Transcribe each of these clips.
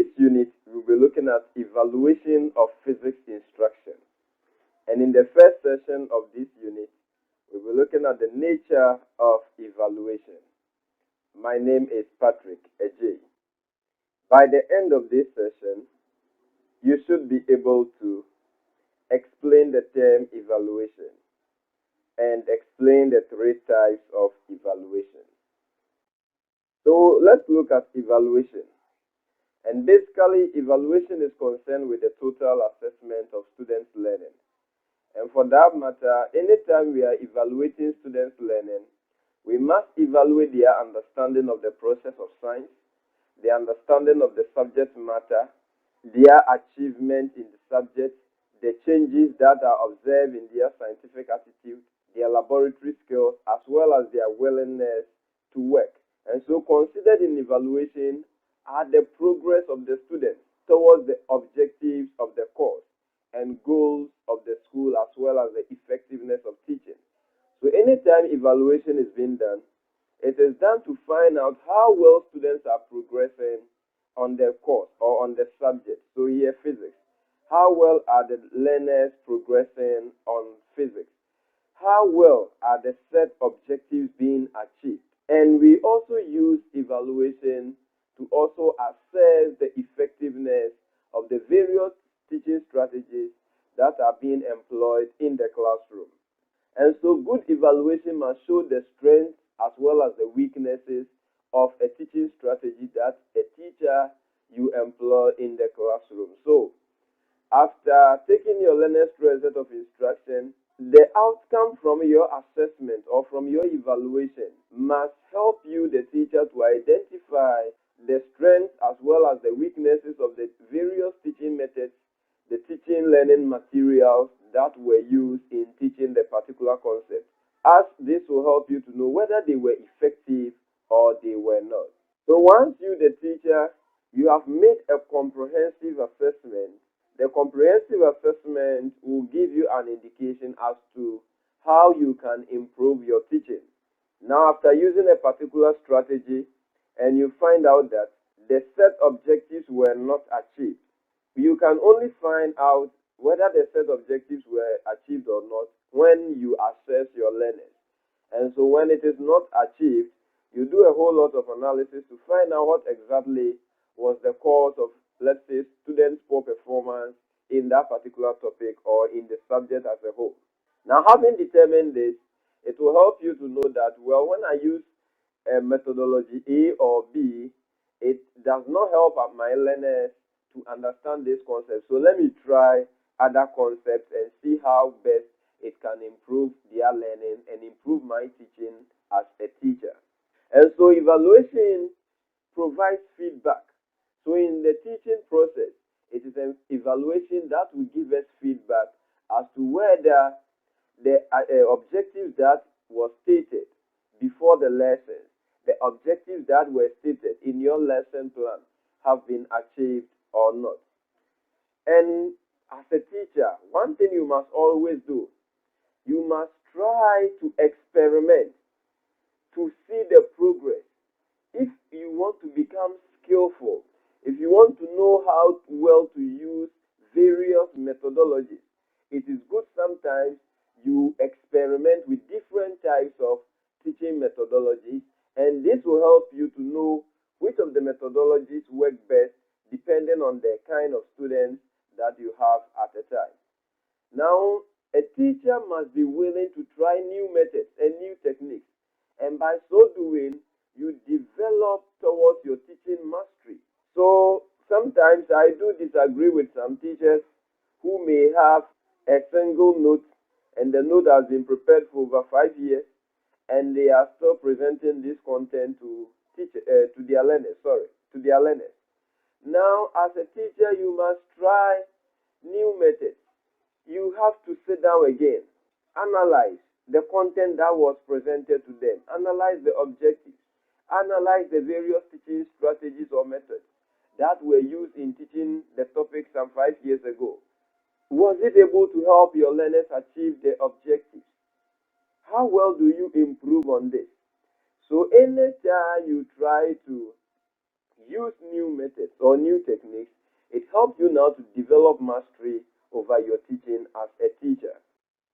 this unit, we'll be looking at evaluation of physics instruction. And in the first session of this unit, we'll be looking at the nature of evaluation. My name is Patrick Ejay. By the end of this session, you should be able to explain the term evaluation and explain the three types of evaluation. So let's look at evaluation. And basically, evaluation is concerned with the total assessment of students' learning. And for that matter, anytime we are evaluating students' learning, we must evaluate their understanding of the process of science, their understanding of the subject matter, their achievement in the subject, the changes that are observed in their scientific attitude, their laboratory skills, as well as their willingness to work. And so considered in evaluation are the progress of the students towards the objectives of the course and goals of the school, as well as the effectiveness of teaching. So anytime evaluation is being done, it is done to find out how well students are progressing on their course or on the subject. So here, physics. How well are the learners progressing on physics? How well are the set objectives being achieved? And we also use evaluation to also assess the effectiveness of the various teaching strategies that are being employed in the classroom. And so good evaluation must show the strengths as well as the weaknesses of a teaching strategy that a teacher you employ in the classroom. So after taking your learners through a set of instruction, the outcome from your assessment or from your evaluation must help you, the teacher, to identify the strengths as well as the weaknesses of the various teaching methods, the teaching learning materials that were used in teaching the particular concept, as this will help you to know whether they were effective or they were not. So once you, the teacher, you have made a comprehensive assessment, the comprehensive assessment will give you an indication as to how you can improve your teaching. Now, after using a particular strategy and you find out that the set objectives were not achieved, you can only find out whether the set objectives were achieved or not when you assess your learners. And so when it is not achieved, you do a whole lot of analysis to find out what exactly was the cause of, let's say, students' poor performance in that particular topic or in the subject as a whole. Now, having determined this, it will help you to know that, well, when I use a methodology A or B, it does not help my learners to understand this concept. So let me try other concepts and see how best it can improve their learning and improve my teaching as a teacher. And so evaluation provides feedback. So in the teaching process, it is an evaluation that will give us feedback as to whether the objectives that were stated before the lesson, the objectives that were stated in your lesson plan have been achieved or not. And as a teacher, one thing you must always do, you must try to experiment to see the progress. If you want to become skillful, if you want to know how well to use various methodologies, it is good sometimes you experiment with different types of teaching methodologies, and this will help you to know which of the methodologies work best depending on the kind of students that you have at a time. Now, a teacher must be willing to try new methods and new techniques, and by so doing, you develop towards your teaching mastery. So sometimes I do disagree with some teachers who may have a single note and the note has been prepared for over 5 years and they are still presenting this content to their learners. Now, as a teacher, you must try new methods. You have to sit down again, analyze the content that was presented to them, analyze the objectives, analyze the various teaching strategies or methods that were used in teaching the topic some 5 years ago. Was it able to help your learners achieve their objectives? How well do you improve on this? So anytime you try to use new methods or new techniques, it helps you now to develop mastery over your teaching as a teacher.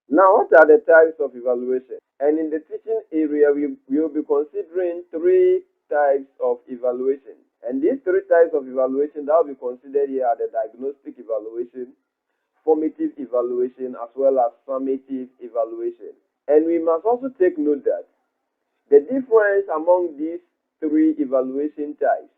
Now, what are the types of evaluation? And in the teaching area, we will be considering three types of evaluation. And these three types of evaluation that will be considered here are the diagnostic evaluation, formative evaluation, as well as summative evaluation. And we must also take note that the difference among these three evaluation types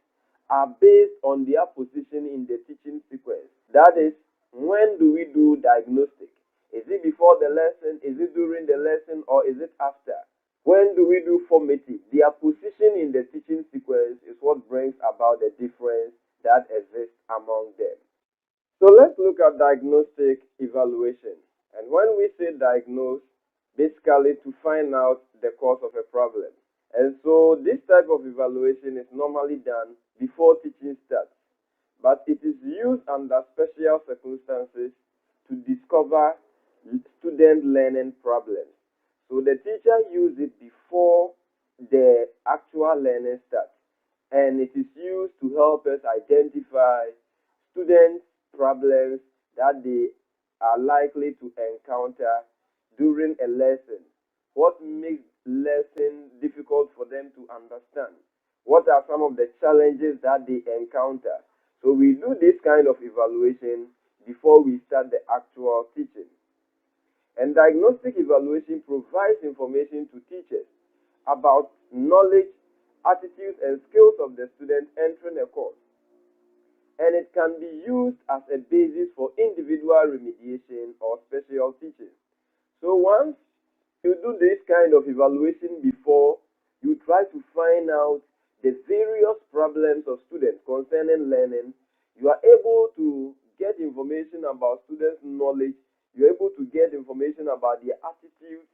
are based on their position in the teaching sequence. That is, when do we do diagnostic? Is it before the lesson? Is it during the lesson? Or is it after? When do we do formative? Their position in the teaching sequence is what brings about the difference that exists among them. So let's look at diagnostic evaluation. And when we say diagnose, basically to find out the cause of a problem. And so this type of evaluation is normally done before teaching starts, but it is used under special circumstances to discover student learning problems. So the teacher uses it before the actual learning starts, and it is used to help us identify students' problems that they are likely to encounter during a lesson. What makes lesson difficult for them to understand? What are some of the challenges that they encounter? So we do this kind of evaluation before we start the actual teaching. And diagnostic evaluation provides information to teachers about knowledge, attitudes, and skills of the students entering a course. And it can be used as a basis for individual remediation or special teaching. So once you do this kind of evaluation before, you try to find out the various problems of students concerning learning, you are able to get information about students' knowledge, you're able to get information about their attitudes,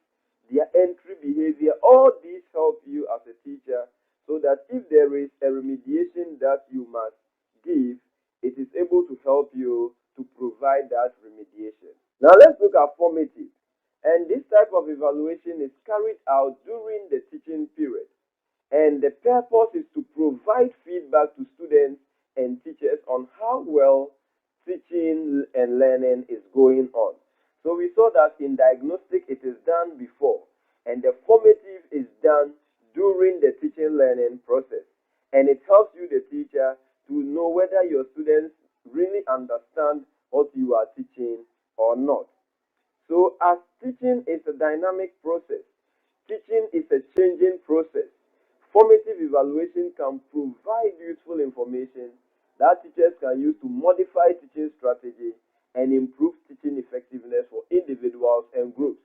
their entry behavior. All these help you as a teacher so that if there is a remediation that you must give, it is able to help you to provide that remediation. Now let's look at formative. And this type of evaluation is carried out during the teaching period. And the purpose is to provide feedback to students and teachers on how well teaching and learning is going on. So we saw that in diagnostic it is done before, and the formative is done during the teaching learning process. And it helps you, the teacher, to know whether your students really understand what you are teaching or not. So as teaching is a dynamic process, teaching is a changing process, formative evaluation can provide useful information that teachers can use to modify teaching strategy and improve teaching effectiveness for individuals and groups.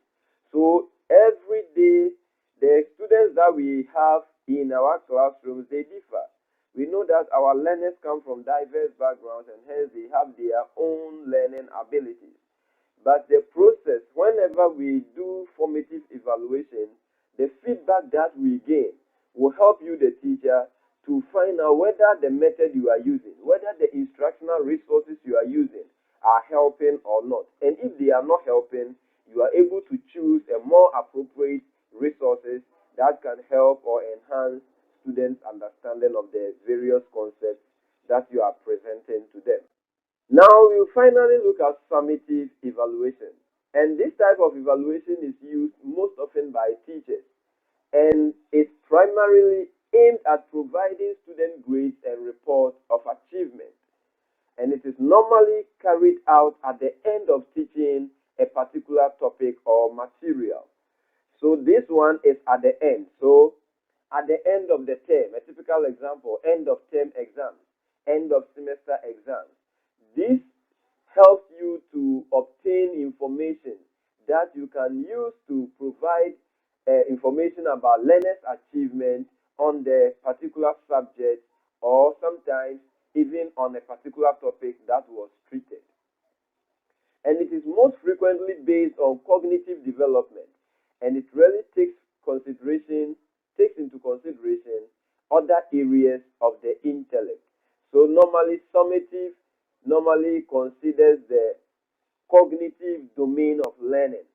So every day, the students that we have in our classrooms, they differ. We know that our learners come from diverse backgrounds and hence they have their own learning abilities. But the process, whenever we do formative evaluation, the feedback that we gain will help you, the teacher, to find out whether the method you are using, whether the instructional resources you are using are helping or not. And if they are not helping, you are able to choose a more appropriate resources that can help or enhance students' understanding of the various concepts that you are presenting to them. Now we'll finally look at summative evaluation. And this type of evaluation is used most often by teachers, and it's primarily aimed at providing student grades and reports of achievement. And it is normally carried out at the end of teaching a particular topic or material. So this one is at the end. So at the end of the term, a typical example, end of term exams, end of semester exams. This helps you to obtain information that you can use to provide information about learners' achievement on the particular subject, or sometimes even on a particular topic that was treated. And it is most frequently based on cognitive development, and it really takes into consideration other areas of the intellect. So normally summative normally considers the cognitive domain of learning.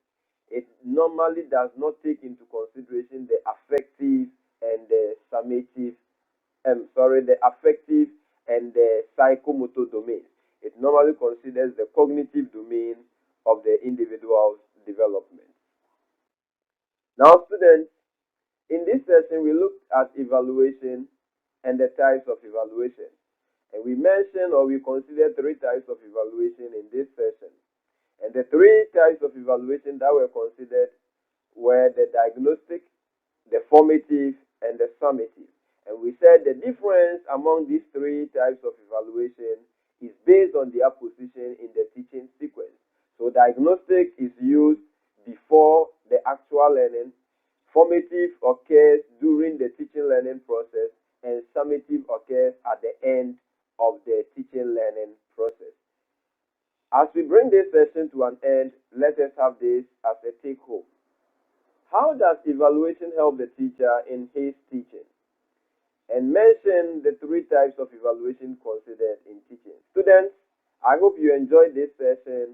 It normally does not take into consideration the affective and the summative the affective and the psychomotor domain. It normally considers the cognitive domain of the individual's development. Now, students, in this session, we looked at evaluation and the types of evaluation. And we mentioned or we considered three types of evaluation in this session. And the three types of evaluation that were considered were the diagnostic, the formative, and the summative. And we said the difference among these three types of evaluation is based on their position in the teaching sequence. So diagnostic is used before the actual learning, formative occurs during the teaching learning process, and summative occurs at the end of the teaching learning process. As we bring this session to an end, let us have this as a take home. How does evaluation help the teacher in his teaching? And mention the three types of evaluation considered in teaching. Students, I hope you enjoyed this session